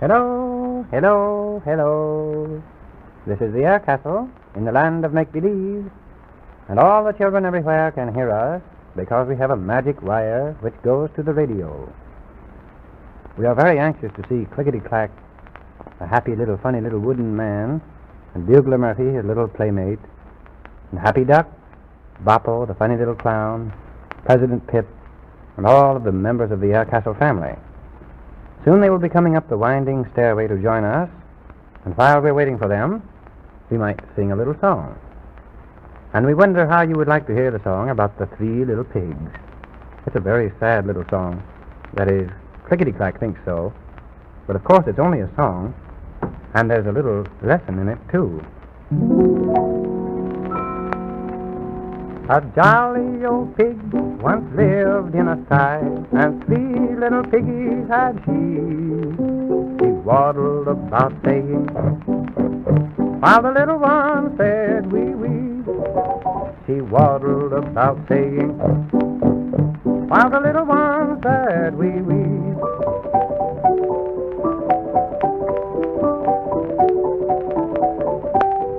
Hello, hello, hello. This is the Air Castle in the land of make-believe, and all the children everywhere can hear us because we have a magic wire which goes to the radio. We are very anxious to see Clickety-Clack, a happy little funny little wooden man, and Bugler Murphy, his little playmate, and Happy Duck, Boppo, the funny little clown, President Pip, and all of the members of the Air Castle family. Soon they will be coming up the winding stairway to join us, and while we're waiting for them, we might sing a little song. And we wonder how you would like to hear the song about the three little pigs. It's a very sad little song. That is, Clickety-Clack thinks so. But of course it's only a song, and there's a little lesson in it, too. A jolly old pig once lived in a sty, and three little piggies had she. She waddled about saying, while the little one said wee wee. She waddled about saying, while the little one said wee wee.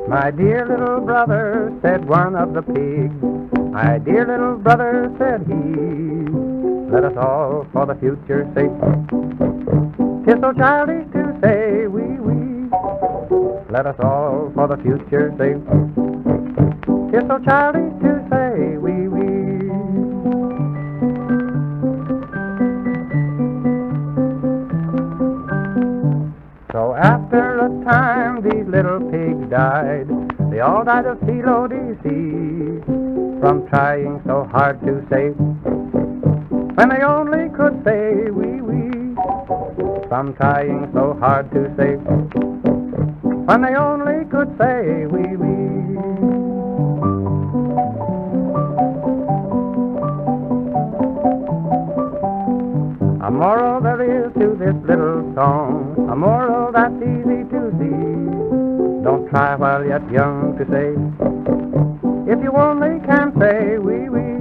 My dear little brother, said one of the pigs, my dear little brother, said he, let us all for the future say, 'tis so childish to say wee wee. Let us all for the future say, 'tis so childish to say wee wee. So after a time these little pigs died. They all died of C-O-D-C, from trying so hard to say, when they only could say wee wee. From trying so hard to say, when they only could say wee wee. A moral there is to this little song, a moral that's easy to see. Don't try while yet young to say, if you only can say wee wee.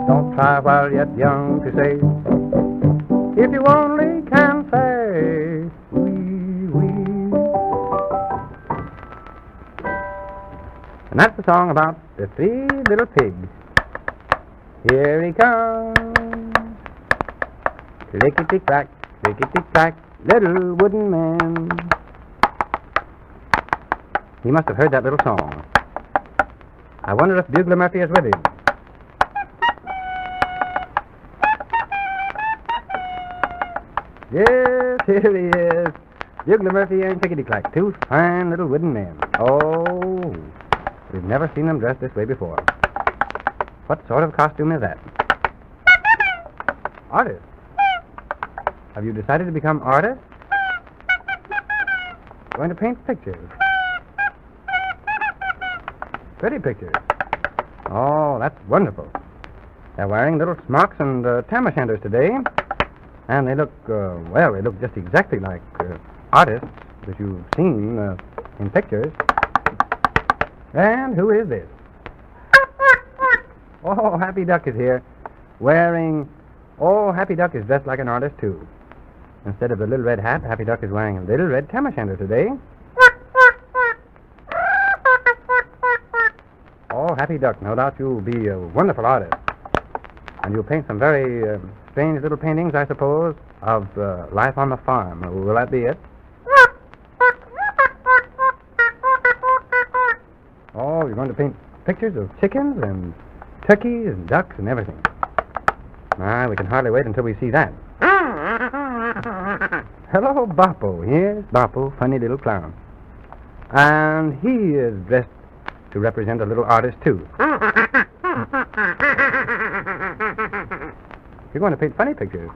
Don't try while yet young to say, if you only can say wee wee. And that's the song about the three little pigs. Here he comes. Clickety-clack, clickety-clack, little wooden man. He must have heard that little song. I wonder if Bugler Murphy is with him. Yes, here he is. Bugler Murphy and Clickety-Clack, two fine little wooden men. Oh, we've never seen them dressed this way before. What sort of costume is that? Artist. Have you decided to become artists? Going to paint pictures. Pretty pictures. Oh, that's wonderful. They're wearing little smocks and tam-o'-shanters today. And they look, well, they look just exactly like artists that you've seen in pictures. And who is this? Oh, Happy Duck is here, wearing... Oh, Happy Duck is dressed like an artist, too. Instead of the little red hat, Happy Duck is wearing a little red tam-o'-shanter today. Oh, Happy Duck, no doubt you'll be a wonderful artist. And you'll paint some very strange little paintings, I suppose, of life on the farm. Will that be it? Oh, you're going to paint pictures of chickens and turkeys and ducks and everything. We can hardly wait until we see that. Hello, Boppo. Here's Boppo, funny little clown. And he is dressed to represent a little artist, too. You're going to paint funny pictures.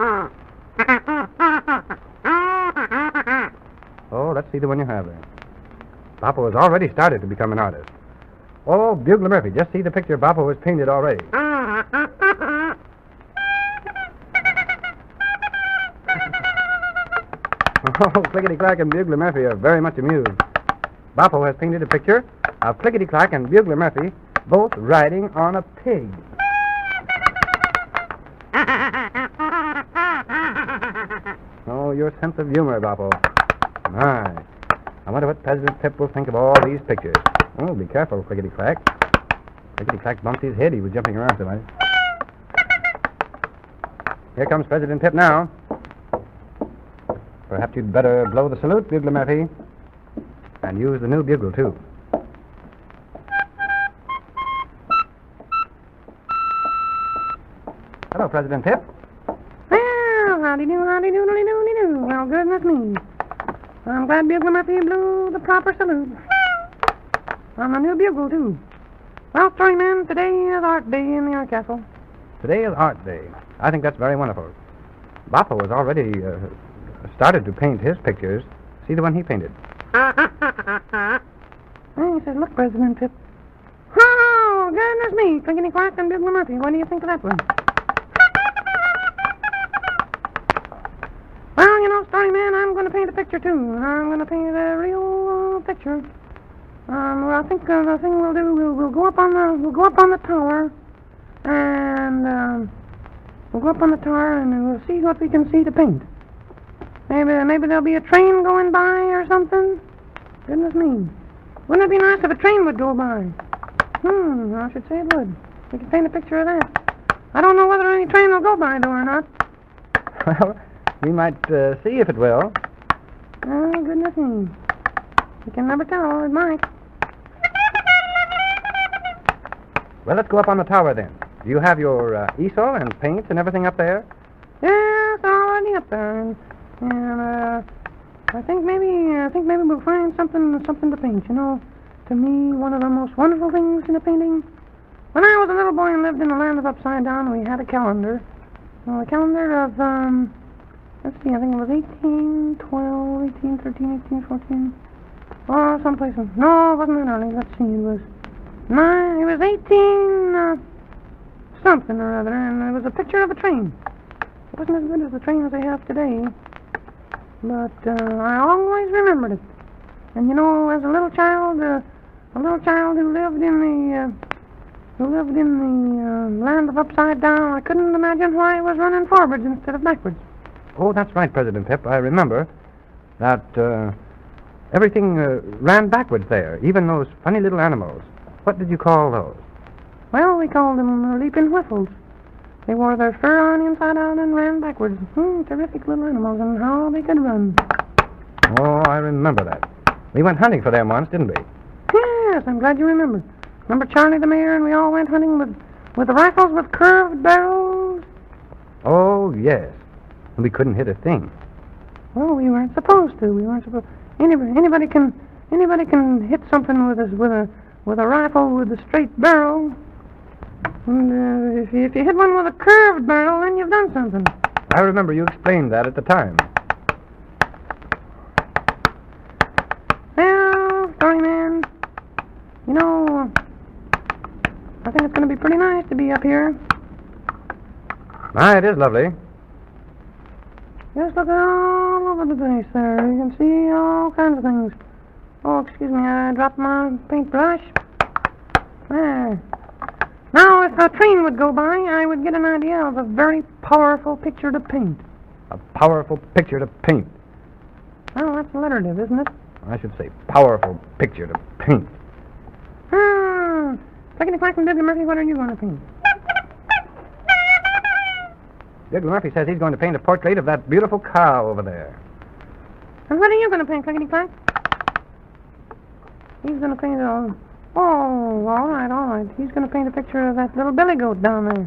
Oh, let's see the one you have there. Boppo has already started to become an artist. Oh, Bugler Murphy, just see the picture Boppo has painted already. Oh, Clickety-Clack and Bugler Murphy are very much amused. Boppo has painted a picture of Clickety-Clack and Bugler Murphy both riding on a pig. Oh, Oh, your sense of humor, Boppo. My. I wonder what President Pip will think of all these pictures. Oh, be careful, Clickety-Clack. Clickety-Clack bumped his head. He was jumping around so much. Here comes President Pip now. Perhaps you'd better blow the salute, Bugler Murphy. And use the new bugle, too. Hello, President Pip. Well, howdy-do. Well, goodness me. I'm glad Bugler Murphy blew the proper salute. On the new bugle, too. Well, Storyman, today is Art Day in the Art Castle. Today is Art Day. I think that's very wonderful. Boppo has already started to paint his pictures. See the one he painted. And he says, look, President Pip. Oh, goodness me. Clickety-Clack and Bugler Murphy. What do you think of that one? Well, you know, Storyman, I'm going to paint a picture, too. I'm going to paint a real picture. Well, I think the thing we'll do, we'll go up on the tower, and we'll go up on the tower and we'll see what we can see to paint. Maybe there'll be a train going by or something. Goodness me. Wouldn't it be nice if a train would go by? I should say it would. We could paint a picture of that. I don't know whether any train will go by, though, or not. Well, we might see if it will. Oh, goodness me. You can never tell. It might. Well, let's go up on the tower, then. Do you have your easel and paints and everything up there? Yes, already up there. And I think maybe we'll find something to paint. You know, to me, one of the most wonderful things in a painting. When I was a little boy and lived in the land of Upside Down, we had a calendar. Well, a calendar of let's see, I think it was 1812, 1813, 1814. Oh, someplace. No, it wasn't that early. Let's see, it was 18 something or other, and it was a picture of a train. It wasn't as good as the trains they have today, but I always remembered it. And you know, as a little child who lived in the land of Upside Down, I couldn't imagine why it was running forwards instead of backwards. Oh, that's right, President Pip. I remember that everything ran backwards there, even those funny little animals. What did you call those? Well, we called them leaping whiffles. They wore their fur on inside out and ran backwards. Terrific little animals, and how they could run. Oh, I remember that. We went hunting for them once, didn't we? Yes, I'm glad you remembered. Remember Charlie the Mayor and we all went hunting with rifles with curved barrels? Oh, yes. And we couldn't hit a thing. Well, we weren't supposed to. We weren't supposed. Anybody can hit something with a rifle with a straight barrel. And if you hit one with a curved barrel, then you've done something. I remember you explained that at the time. Well, Storyman, you know, I think it's going to be pretty nice to be up here. It is lovely. Just look all over the place there. You can see all kinds of things. Oh, excuse me, I dropped my paintbrush. There. Now, if a train would go by, I would get an idea of a very powerful picture to paint. A powerful picture to paint. Well, that's alliterative, isn't it? I should say powerful picture to paint. Clickety-Clack and Bugler Murphy, what are you going to paint? Bugler Murphy says he's going to paint a portrait of that beautiful cow over there. And what are you going to paint, Clickety-Clack? He's going to paint it all. Oh, all right. He's going to paint a picture of that little billy goat down there.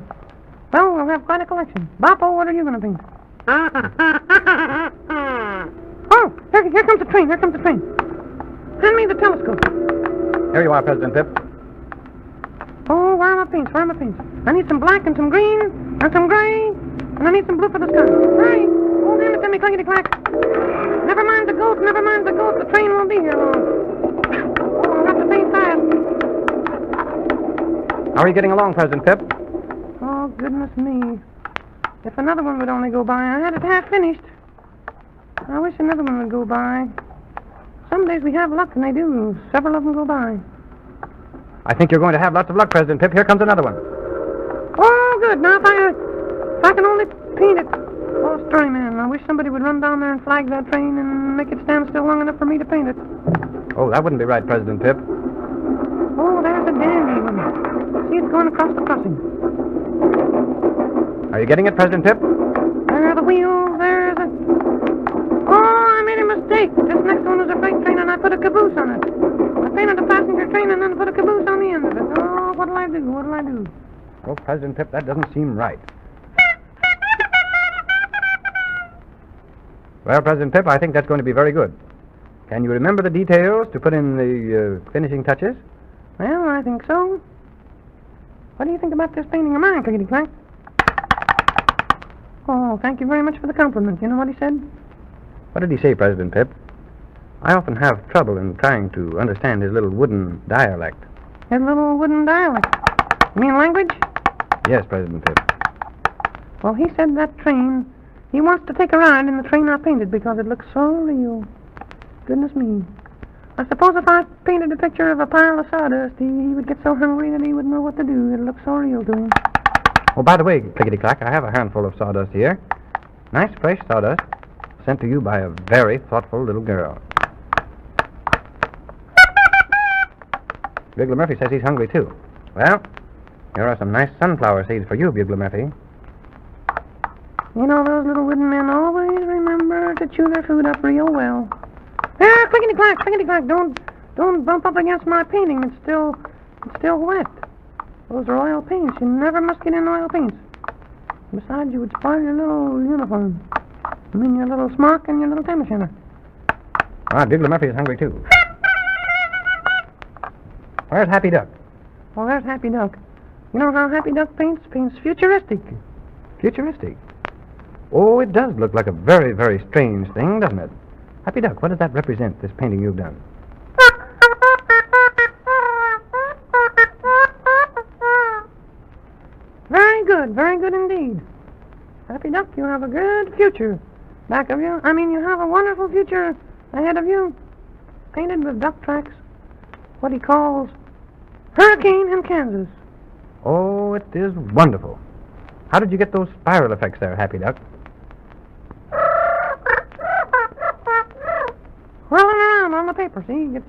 Well, we'll have quite a collection. Boppo, what are you going to paint? Oh, here comes the train. Hand me the telescope. Here you are, President Pip. Oh, where are my paints? I need some black and some green and some gray, and I need some blue for the sky. Hurry! Oh, hand it to me, Clickety-Clack. Never mind the goat. The train won't be here long. Oh, I'll have to paint fast. How are you getting along, President Pip? Oh, goodness me. If another one would only go by, I had it half finished. I wish another one would go by. Some days we have luck, and they do. Several of them go by. I think you're going to have lots of luck, President Pip. Here comes another one. Oh, good. Now, if I can only paint it Oh, Storyman, I wish somebody would run down there and flag that train and make it stand still long enough for me to paint it. Oh, that wouldn't be right, President Pip. Oh, there's a dandy one. See, it's going across the crossing. Are you getting it, President Pip? There are the wheels, there's the... Oh, I made a mistake. This next one is a freight train, and I put a caboose on it. I painted a passenger train and then put a caboose on the end of it. Oh, what'll I do? Oh, President Pip, that doesn't seem right. Well, President Pip, I think that's going to be very good. Can you remember the details to put in the finishing touches? Well, I think so. What do you think about this painting of mine, Clickety Clack? Oh, thank you very much for the compliment. You know what he said? What did he say, President Pip? I often have trouble in trying to understand his little wooden dialect. His little wooden dialect? You mean language? Yes, President Pip. Well, he said that train, he wants to take a ride in the train I painted because it looks so real. Goodness me. I suppose if I painted a picture of a pile of sawdust, he would get so hungry that he wouldn't know what to do. It looks so real to him. Oh, by the way, Clickety Clack, I have a handful of sawdust here. Nice, fresh sawdust, sent to you by a very thoughtful little girl. Bugler Murphy says he's hungry, too. Well, here are some nice sunflower seeds for you, Bugler Murphy. You know, those little wooden men always remember to chew their food up real well. Ah, Clickety Clack, don't bump up against my painting. It's still wet. Those are oil paints. You never must get in oil paints. Besides, you would spoil your little uniform. I mean, your little smock and your little tam o' shanter. Bugler Murphy is hungry, too. Where's Happy Duck? Well, there's Happy Duck. You know how Happy Duck paints? Paints futuristic. Futuristic? Oh, it does look like a very, very strange thing, doesn't it? Happy Duck, what does that represent, this painting you've done? Very good indeed. Happy Duck, you have a good future back of you. I mean, you have a wonderful future ahead of you. Painted with duck tracks. What he calls Hurricane in Kansas. Oh, it is wonderful. How did you get those spiral effects there, Happy Duck? Whirling around on the paper, see? He gets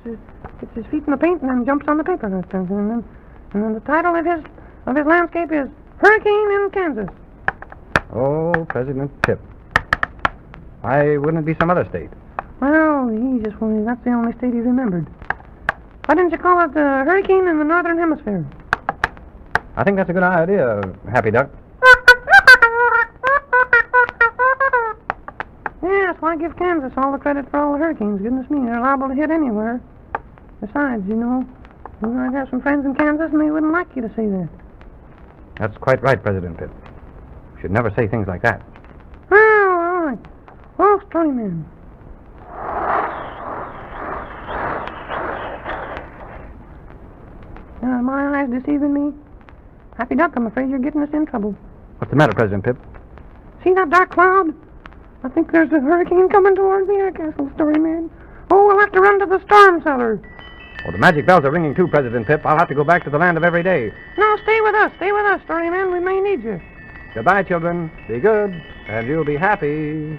his feet in the paint and then jumps on the paper. And then the title of his landscape is Hurricane in Kansas. Oh, President Pip. Why wouldn't it be some other state? Well, that's the only state he remembered. Why didn't you call it the Hurricane in the Northern Hemisphere? I think that's a good idea, Happy Duck. Yes, why give Kansas all the credit for all the hurricanes? Goodness me, they're liable to hit anywhere. Besides, you might have some friends in Kansas and they wouldn't like you to say that. That's quite right, President Pip. You should never say things like that. Oh, all right. Oh, Storyman. My eyes deceiving me? Happy Duck, I'm afraid you're getting us in trouble. What's the matter, President Pip? See that dark cloud? I think there's a hurricane coming towards the air castle, Storyman. Oh, we'll have to run to the storm cellar. Well, the magic bells are ringing too, President Pip. I'll have to go back to the land of every day. No, stay with us, Storyman. We may need you. Goodbye, children. Be good, and you'll be happy.